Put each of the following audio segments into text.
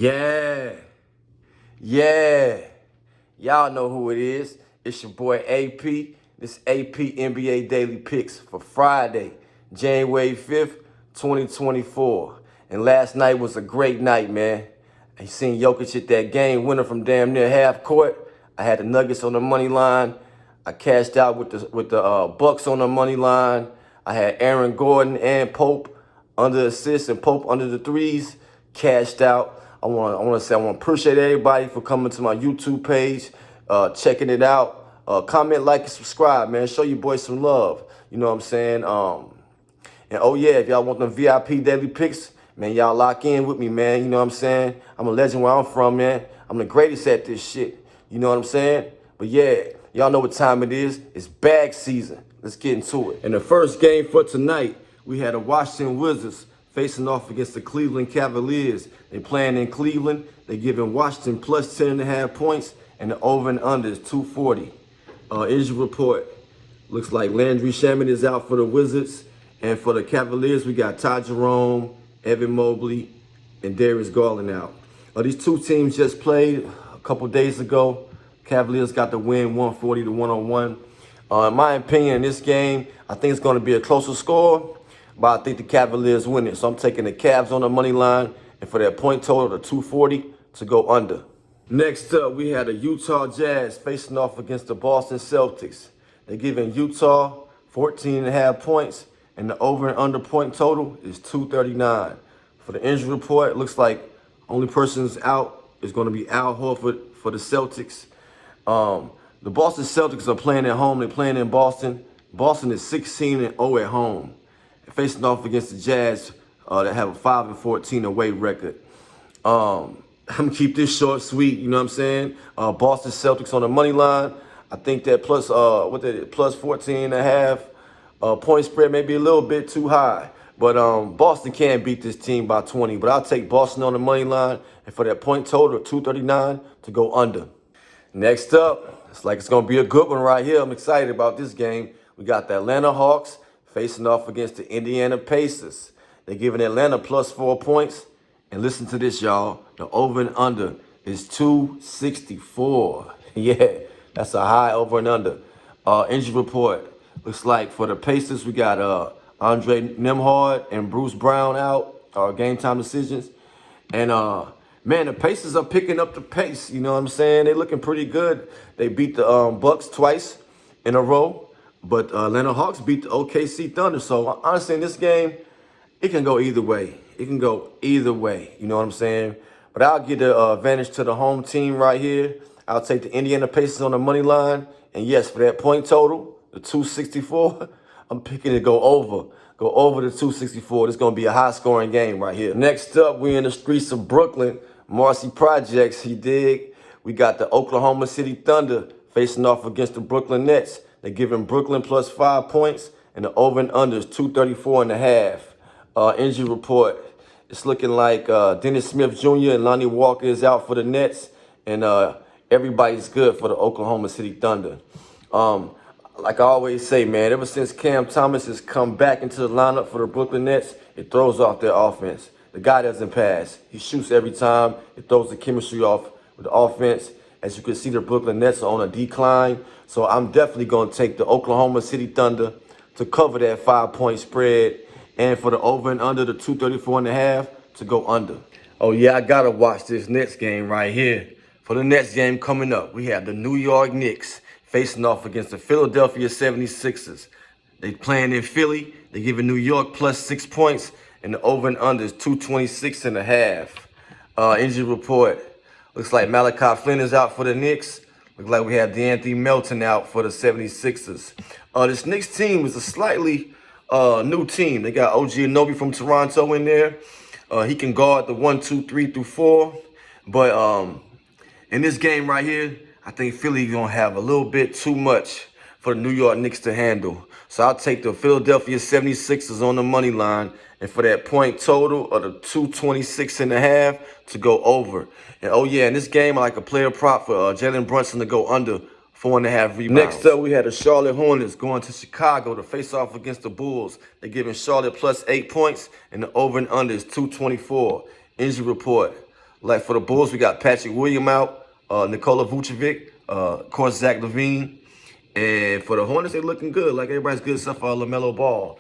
Yeah, yeah. Y'all know who it is. It's your boy AP. This AP NBA Daily Picks for Friday, January 5th, 2024. And last night was a great night, man. I seen Jokic hit that game winner from damn near half court. I had the Nuggets on the money line. I cashed out with the Bucks on the money line. I had Aaron Gordon and Pope under assists and Pope under the threes. Cashed out. I want to appreciate everybody for coming to my YouTube page, checking it out. Comment, like, and subscribe, man. Show your boys some love. You know what I'm saying? And oh yeah, if y'all want them VIP daily picks, man, y'all lock in with me, man. You know what I'm saying? I'm a legend where I'm from, man. I'm the greatest at this shit. You know what I'm saying? But yeah, y'all know what time it is. It's bag season. Let's get into it. In the first game for tonight, we had the Washington Wizards facing off against the Cleveland Cavaliers. They playing in Cleveland. They giving Washington plus 10.5 points, and the over and under is 240. Injury report. Looks like Landry Shamet is out for the Wizards. And for the Cavaliers, we got Ty Jerome, Evan Mobley, and Darius Garland out. These two teams just played a couple days ago. Cavaliers got the win 140-101. In my opinion, in this game, I think it's going to be a closer score, but I think the Cavaliers win it. So I'm taking the Cavs on the money line, and for that point total of 240 to go under. Next up, we had the Utah Jazz facing off against the Boston Celtics. They're giving Utah 14.5 points, and the over and under point total is 239. For the injury report, it looks like only person's out is going to be Al Horford for the Celtics. The Boston Celtics are playing at home. They're playing in Boston. Boston is 16-0 at home, facing off against the Jazz that have a 5-14 away record. I'm gonna keep this short, sweet. You know what I'm saying? Boston Celtics on the money line. I think that plus 14.5 point spread may be a little bit too high, but Boston can beat this team by 20. But I'll take Boston on the money line, and for that point total of 239 to go under. Next up, it's like it's gonna be a good one right here. I'm excited about this game. We got the Atlanta Hawks facing off against the Indiana Pacers. They're giving Atlanta plus 4 points. And listen to this, y'all. The over and under is 264. Yeah, that's a high over and under. Injury report. Looks like for the Pacers, we got Andre Nembhard and Bruce Brown out. Game time decisions. And, man, the Pacers are picking up the pace. You know what I'm saying? They're looking pretty good. They beat the Bucks twice in a row. But Atlanta Hawks beat the OKC Thunder. So, honestly, in this game, it can go either way. It can go either way. You know what I'm saying? But I'll give the advantage to the home team right here. I'll take the Indiana Pacers on the money line. And, yes, for that point total, the 264, I'm picking to go over. Go over the 264. This is going to be a high-scoring game right here. Next up, we're in the streets of Brooklyn. Marcy Projects, he dig. We got the Oklahoma City Thunder facing off against the Brooklyn Nets. They're giving Brooklyn plus 5 points, and the over and under is 234.5. Injury report. It's looking like Dennis Smith Jr. and Lonnie Walker is out for the Nets, and everybody's good for the Oklahoma City Thunder. Like I always say, man, ever since Cam Thomas has come back into the lineup for the Brooklyn Nets, it throws off their offense. The guy doesn't pass. He shoots every time. It throws the chemistry off with the offense. As you can see, the Brooklyn Nets are on a decline. So I'm definitely going to take the Oklahoma City Thunder to cover that 5-point spread. And for the over and under, the 234.5 to go under. Oh, yeah, I got to watch this Nets game right here. For the Nets game coming up, we have the New York Knicks facing off against the Philadelphia 76ers. They playing in Philly. They're giving New York plus 6 points. And the over and under is 226.5. Injury report. Looks like Malachi Flynn is out for the Knicks. Looks like we have DeAnthony Melton out for the 76ers. This Knicks team is a slightly new team. They got OG Anunoby from Toronto in there. He can guard the 1, 2, 3 through 4. But in this game right here, I think Philly gonna have a little bit too much for the New York Knicks to handle. So I'll take the Philadelphia 76ers on the money line, and for that point total of the 226.5 to go over. And oh yeah, in this game I like a player prop for Jalen Brunson to go under 4.5 rebounds. Next up, we had the Charlotte Hornets going to Chicago to face off against the Bulls. They're giving Charlotte plus 8 points, and the over and under is 224. Injury report. Like for the Bulls, we got Patrick Williams out, Nikola Vucevic, of course, Zach LaVine. And for the Hornets, they're looking good. Like everybody's good except for LaMelo Ball.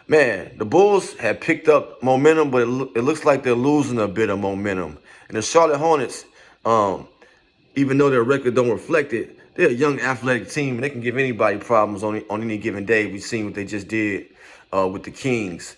Man, the Bulls have picked up momentum, but it looks like they're losing a bit of momentum. And the Charlotte Hornets, even though their record don't reflect it, they're a young athletic team, and they can give anybody problems on any given day. We've seen what they just did with the Kings.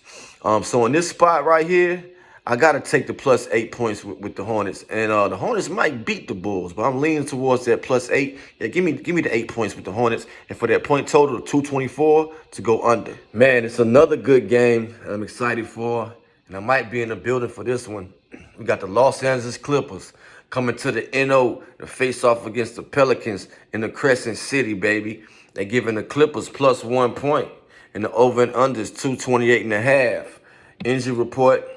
So in this spot right here, I got to take the plus 8 points with the Hornets. And the Hornets might beat the Bulls, but I'm leaning towards that plus 8. Yeah, give me the 8 points with the Hornets. And for that point total of 224 to go under. Man, it's another good game I'm excited for. And I might be in the building for this one. We got the Los Angeles Clippers coming to the NO to face off against the Pelicans in the Crescent City, baby. They're giving the Clippers plus 1 point. And the over and under is 228.5. Injury report.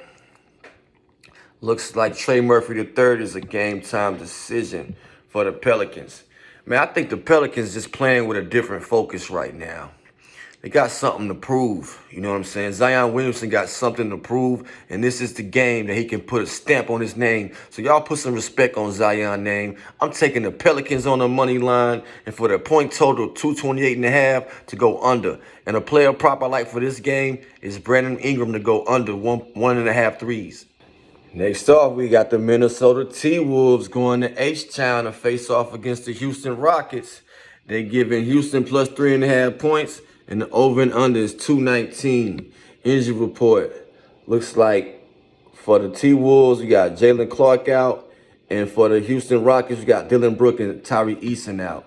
Looks like Trey Murphy III is a game-time decision for the Pelicans. Man, I think the Pelicans just playing with a different focus right now. They got something to prove, you know what I'm saying? Zion Williamson got something to prove, and this is the game that he can put a stamp on his name. So y'all put some respect on Zion's name. I'm taking the Pelicans on the money line, and for the point total, 228.5 to go under. And a player prop I like for this game is Brandon Ingram to go under 1.5 threes. Next off, we got the Minnesota T-Wolves going to H-Town to face off against the Houston Rockets. They're giving Houston plus 3.5 points, and the over and under is 219. Injury report. Looks like for the T-Wolves, we got Jalen Clark out, and for the Houston Rockets, we got Dylan Brooks and Tyree Eason out.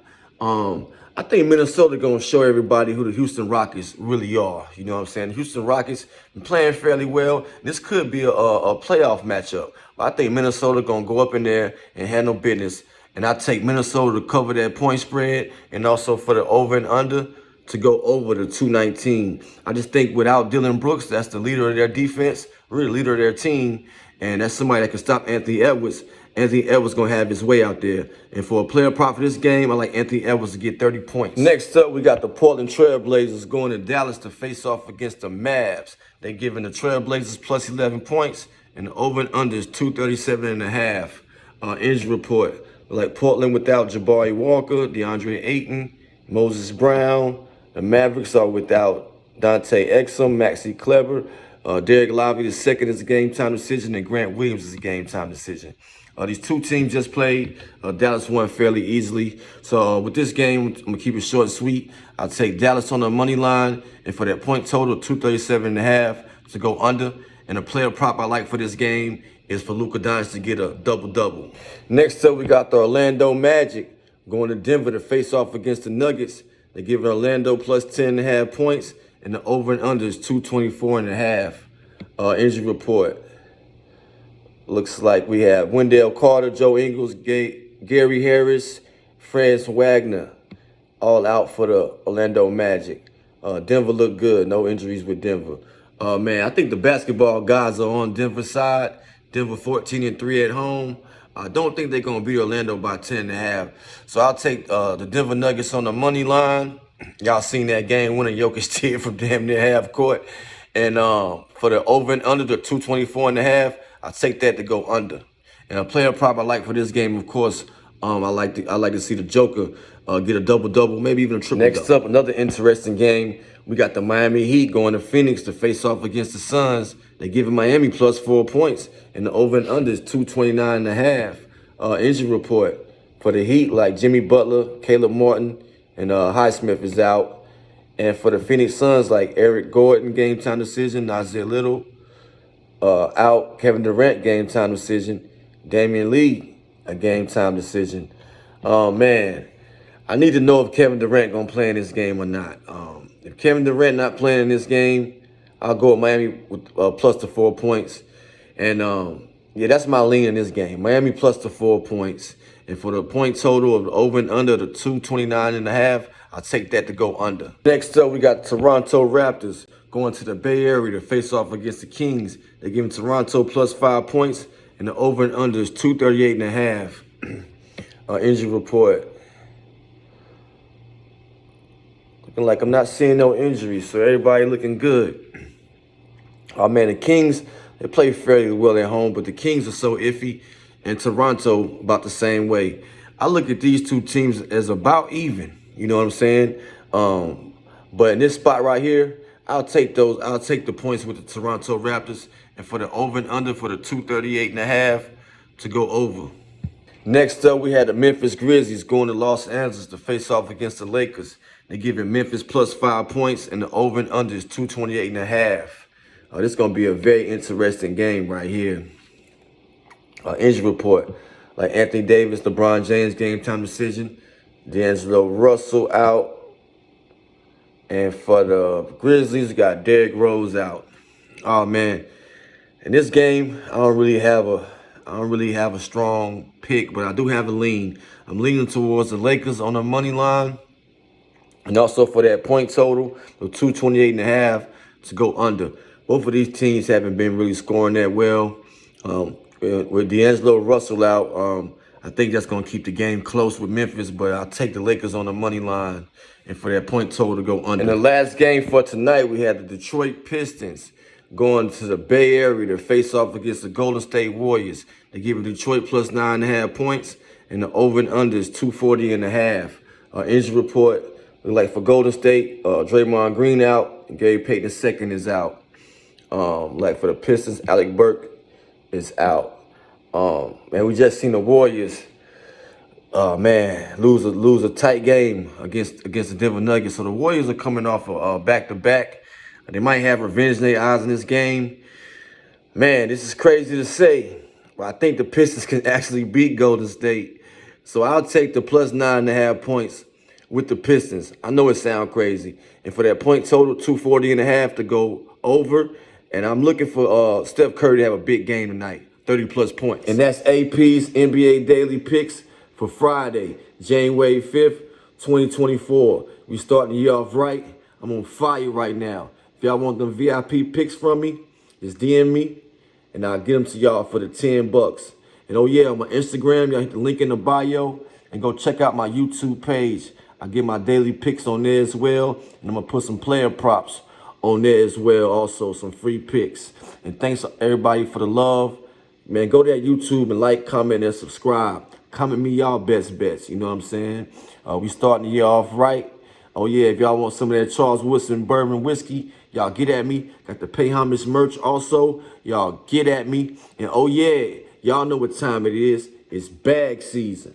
I think Minnesota going to show everybody who the Houston Rockets really are. You know what I'm saying? The Houston Rockets been playing fairly well. This could be a playoff matchup. But I think Minnesota going to go up in there and handle business. And I take Minnesota to cover that point spread and also for the over and under to go over the 219. I just think without Dylan Brooks, that's the leader of their defense, really leader of their team. And that's somebody that can stop Anthony Edwards. Anthony Edwards going to have his way out there. And for a player prop for this game, I like Anthony Edwards to get 30 points. Next up, we got the Portland Trail Blazers going to Dallas to face off against the Mavs. They're giving the Trail Blazers plus 11 points, and the over and under is 237.5. Injury report. Like Portland without Jabari Walker, DeAndre Ayton, Moses Brown. The Mavericks are without Dante Exum, Maxi Kleber. Derek Lively II is a game-time decision, and Grant Williams is a game-time decision. These two teams just played. Dallas won fairly easily. So with this game, I'm going to keep it short and sweet. I'll take Dallas on the money line, and for that point total, 237.5 to go under. And a player prop I like for this game is for Luka Doncic to get a double-double. Next up, we got the Orlando Magic going to Denver to face off against the Nuggets. They're giving Orlando plus 10.5 points, and the over and under is 224.5. Injury report. Looks like we have Wendell Carter, Joe Ingles, Gary Harris, Franz Wagner, all out for the Orlando Magic. Denver looked good. No injuries with Denver. Man, I think the basketball guys are on Denver's side. Denver 14-3 at home. I don't think they're going to beat Orlando by 10.5. So I'll take the Denver Nuggets on the money line. Y'all seen that game winning Jokic did from damn near half court. And for the over and under, the 224.5, I'll take that to go under. And a player prop I like for this game, of course, I like to see the Joker get a double-double, maybe even a triple-double. Next up, another interesting game. We got the Miami Heat going to Phoenix to face off against the Suns. They're giving Miami plus 4 points, and the over and under is 229.5. Injury report for the Heat, like Jimmy Butler, Caleb Martin, and Highsmith is out. And for the Phoenix Suns, like Eric Gordon, game-time decision, Nasir Little, out. Kevin Durant, game-time decision. Damian Lee, a game-time decision. Man, I need to know if Kevin Durant going to play in this game or not. If Kevin Durant not playing in this game, I'll go with Miami with plus the 4 points. And, yeah, that's my lean in this game. Miami plus the 4 points. And for the point total of over and under the 229.5, I'll take that to go under. Next up, we got Toronto Raptors going to the Bay Area to face off against the Kings. They're giving Toronto plus 5 points, and the over and under is 238.5. Injury report. Looking like I'm not seeing no injuries, so everybody looking good. Oh, man, the Kings They play fairly well at home, but the Kings are so iffy, and Toronto about the same way. I look at these two teams as about even. You know what I'm saying? But in this spot right here, I'll take those. I'll take the points with the Toronto Raptors, and for the over and under for the 238.5 to go over. Next up, we had the Memphis Grizzlies going to Los Angeles to face off against the Lakers. They're giving Memphis plus 5 points, and the over and under is 228.5. This is going to be a very interesting game right here. Injury report, like Anthony Davis, LeBron James, game time decision. D'Angelo Russell out. And for the Grizzlies, we got Derrick Rose out. Oh, man. In this game, I don't really have a strong pick, but I do have a lean. I'm leaning towards the Lakers on the money line. And also for that point total, the 228.5 to go under. Both of these teams haven't been really scoring that well. With D'Angelo Russell out, I think that's going to keep the game close with Memphis, but I'll take the Lakers on the money line and for that point total to go under. In the last game for tonight, we had the Detroit Pistons going to the Bay Area to face off against the Golden State Warriors. They give Detroit plus 9.5 points, and the over and under is 240.5. Injury report, like for Golden State, Draymond Green out, and Gary Payton II is out. Like for the Pistons, Alec Burke is out. And we just seen the Warriors, lose a tight game against the Denver Nuggets. So the Warriors are coming off a back-to-back. They might have revenge in their eyes in this game. Man, this is crazy to say, but I think the Pistons can actually beat Golden State. So I'll take the plus 9.5 points with the Pistons. I know it sounds crazy. And for that point total, 240.5 to go over. And I'm looking for Steph Curry to have a big game tonight, 30-plus points. And that's AP's NBA Daily Picks for Friday, January 5th, 2024. We starting the year off right. I'm on fire right now. If y'all want them VIP picks from me, just DM me, and I'll get them to y'all for the $10. And oh yeah, on my Instagram, y'all hit the link in the bio, and go check out my YouTube page. I get my daily picks on there as well, and I'm going to put some player props on there as well, also some free picks. And thanks everybody for the love. Man, go to that YouTube and like, comment, and subscribe. Comment me y'all best bets, you know what I'm saying? We starting the year off right. Oh yeah, if y'all want some of that Charles Woodson bourbon whiskey, y'all get at me. Got the Pay Homage merch also. Y'all get at me. And oh yeah, y'all know what time it is. It's bag season.